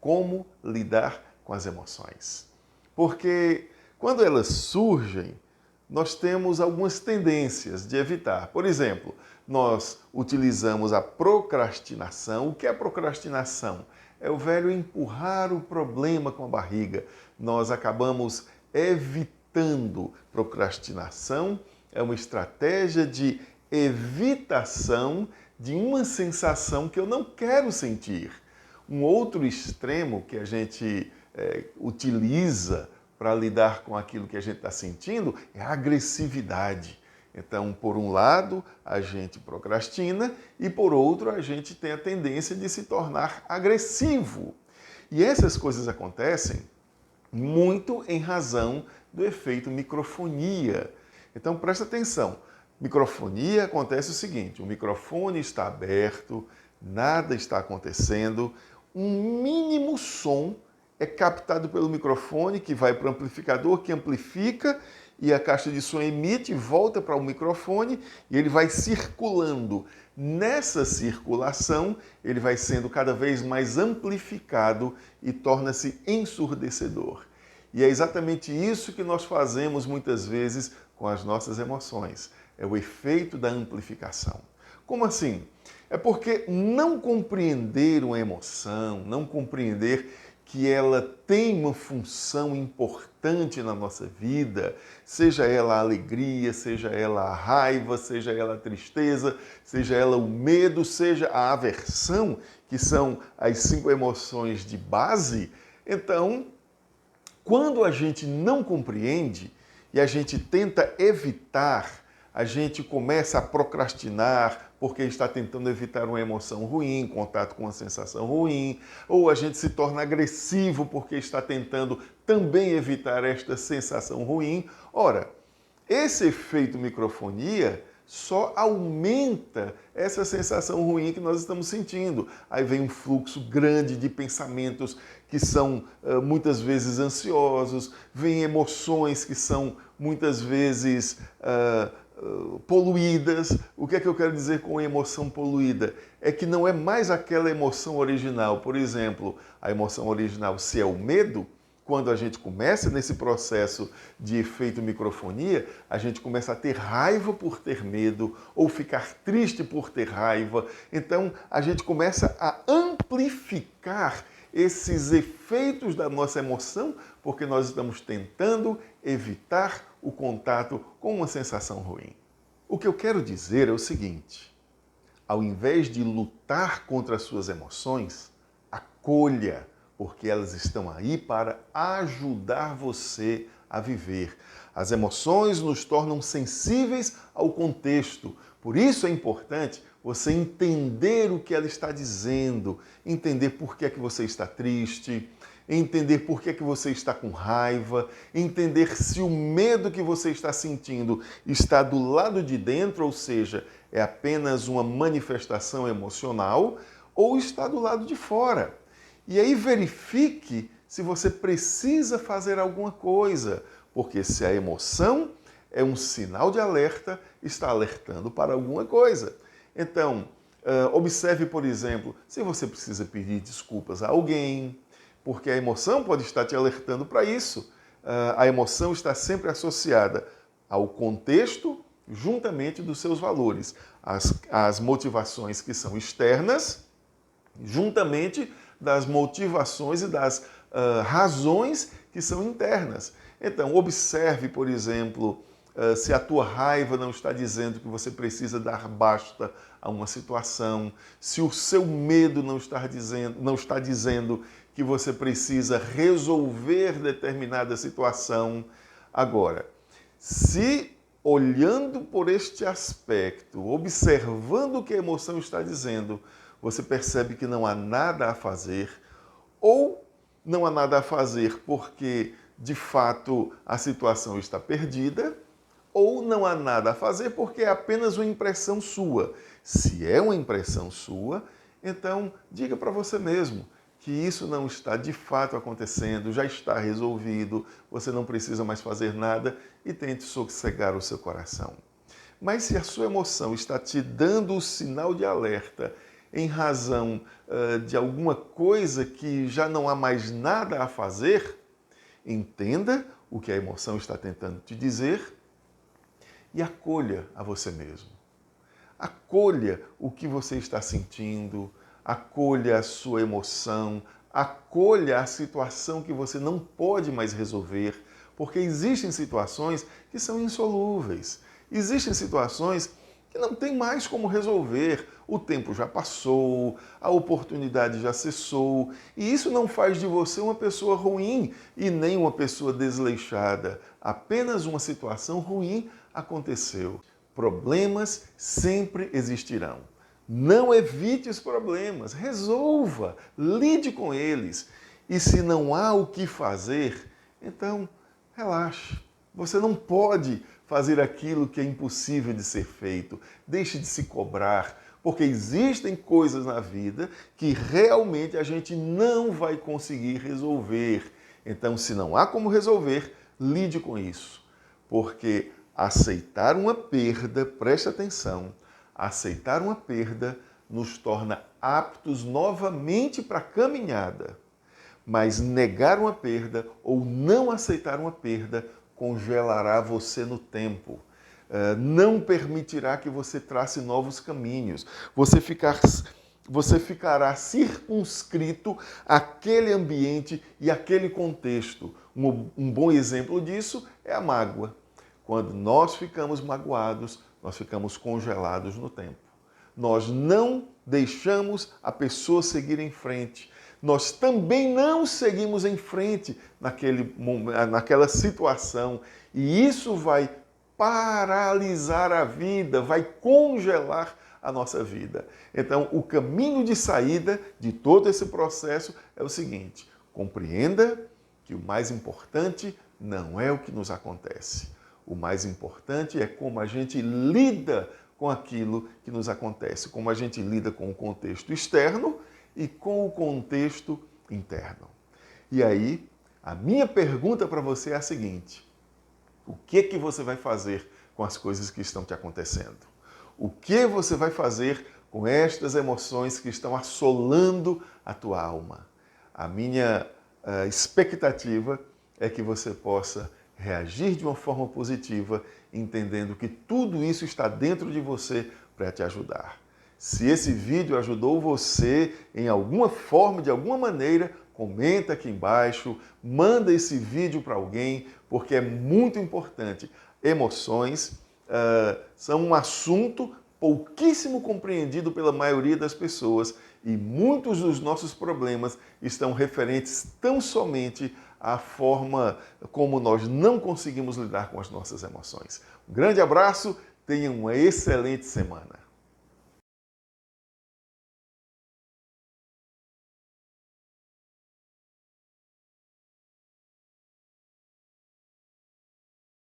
como lidar com as emoções. Porque quando elas surgem, nós temos algumas tendências de evitar. Por exemplo, nós utilizamos a procrastinação. O que é procrastinação? É o velho empurrar o problema com a barriga. Nós acabamos evitando. Procrastinação é uma estratégia de evitação de uma sensação que eu não quero sentir. Um outro extremo que a gente utiliza para lidar com aquilo que a gente está sentindo é a agressividade. Então, por um lado, a gente procrastina e, por outro, a gente tem a tendência de se tornar agressivo. E essas coisas acontecem muito em razão do efeito microfonia. Então, presta atenção. Microfonia acontece o seguinte: o microfone está aberto, nada está acontecendo, um mínimo som é captado pelo microfone, que vai para o amplificador, que amplifica, e a caixa de som emite, volta para o microfone e ele vai circulando. Nessa circulação, ele vai sendo cada vez mais amplificado e torna-se ensurdecedor. E é exatamente isso que nós fazemos muitas vezes com as nossas emoções. É o efeito da amplificação. Como assim? É porque não compreender uma emoção, não compreender que ela tem uma função importante na nossa vida, seja ela a alegria, seja ela a raiva, seja ela a tristeza, seja ela o medo, seja a aversão, que são as 5 emoções de base. Então, quando a gente não compreende e a gente tenta evitar, a gente começa a procrastinar porque está tentando evitar uma emoção ruim, contato com uma sensação ruim, ou a gente se torna agressivo porque está tentando também evitar esta sensação ruim. Ora, esse efeito microfonia só aumenta essa sensação ruim que nós estamos sentindo. Aí vem um fluxo grande de pensamentos que são muitas vezes ansiosos, vem emoções que são muitas vezes poluídas. O que é que eu quero dizer com emoção poluída? É que não é mais aquela emoção original. Por exemplo, a emoção original, se é o medo, quando a gente começa nesse processo de efeito microfonia, a gente começa a ter raiva por ter medo ou ficar triste por ter raiva. Então, a gente começa a amplificar esses efeitos da nossa emoção porque nós estamos tentando evitar o contato com uma sensação ruim. O que eu quero dizer é o seguinte: ao invés de lutar contra as suas emoções, acolha, porque elas estão aí para ajudar você a viver. As emoções nos tornam sensíveis ao contexto. Por isso é importante você entender o que ela está dizendo, entender por que é que você está triste, entender por que é que você está com raiva, entender se o medo que você está sentindo está do lado de dentro, ou seja, é apenas uma manifestação emocional, ou está do lado de fora. E aí verifique se você precisa fazer alguma coisa, porque se a emoção é um sinal de alerta, está alertando para alguma coisa. Então, observe, por exemplo, se você precisa pedir desculpas a alguém, porque a emoção pode estar te alertando para isso. A emoção está sempre associada ao contexto, juntamente dos seus valores. As motivações que são externas, juntamente das motivações e das razões que são internas. Então, observe, por exemplo, se a tua raiva não está dizendo que você precisa dar basta a uma situação, se o seu medo não está dizendo que você precisa resolver determinada situação. Agora, se olhando por este aspecto, observando o que a emoção está dizendo, você percebe que não há nada a fazer, ou não há nada a fazer porque, de fato, a situação está perdida, ou não há nada a fazer porque é apenas uma impressão sua. Se é uma impressão sua, então diga para você mesmo que isso não está de fato acontecendo, já está resolvido, você não precisa mais fazer nada e tente sossegar o seu coração. Mas se a sua emoção está te dando o sinal de alerta em razão de alguma coisa que já não há mais nada a fazer, entenda o que a emoção está tentando te dizer e acolha a você mesmo. Acolha o que você está sentindo, acolha a sua emoção, acolha a situação que você não pode mais resolver, porque existem situações que são insolúveis. Existem situações que não tem mais como resolver. O tempo já passou, a oportunidade já cessou, e isso não faz de você uma pessoa ruim e nem uma pessoa desleixada. Apenas uma situação ruim aconteceu. Problemas sempre existirão. Não evite os problemas, resolva, lide com eles. E se não há o que fazer, então relaxe. Você não pode fazer aquilo que é impossível de ser feito. Deixe de se cobrar, porque existem coisas na vida que realmente a gente não vai conseguir resolver. Então, se não há como resolver, lide com isso. Porque aceitar uma perda, preste atenção, aceitar uma perda nos torna aptos novamente para a caminhada. Mas negar uma perda ou não aceitar uma perda congelará você no tempo. Não permitirá que você trace novos caminhos. Você ficará circunscrito àquele ambiente e àquele contexto. Um bom exemplo disso é a mágoa. Quando nós ficamos magoados, nós ficamos congelados no tempo. Nós não deixamos a pessoa seguir em frente. Nós também não seguimos em frente naquela situação. E isso vai paralisar a vida, vai congelar a nossa vida. Então, o caminho de saída de todo esse processo é o seguinte: compreenda que o mais importante não é o que nos acontece. O mais importante é como a gente lida com aquilo que nos acontece, como a gente lida com o contexto externo e com o contexto interno. E aí, a minha pergunta para você é a seguinte: o que você vai fazer com as coisas que estão te acontecendo? O que você vai fazer com estas emoções que estão assolando a tua alma? A minha expectativa é que você possa reagir de uma forma positiva, entendendo que tudo isso está dentro de você para te ajudar. Se esse vídeo ajudou você em alguma forma, de alguma maneira, comenta aqui embaixo, manda esse vídeo para alguém, porque é muito importante. Emoções são um assunto pouquíssimo compreendido pela maioria das pessoas e muitos dos nossos problemas estão referentes tão somente à forma como nós não conseguimos lidar com as nossas emoções. Um grande abraço, tenha uma excelente semana.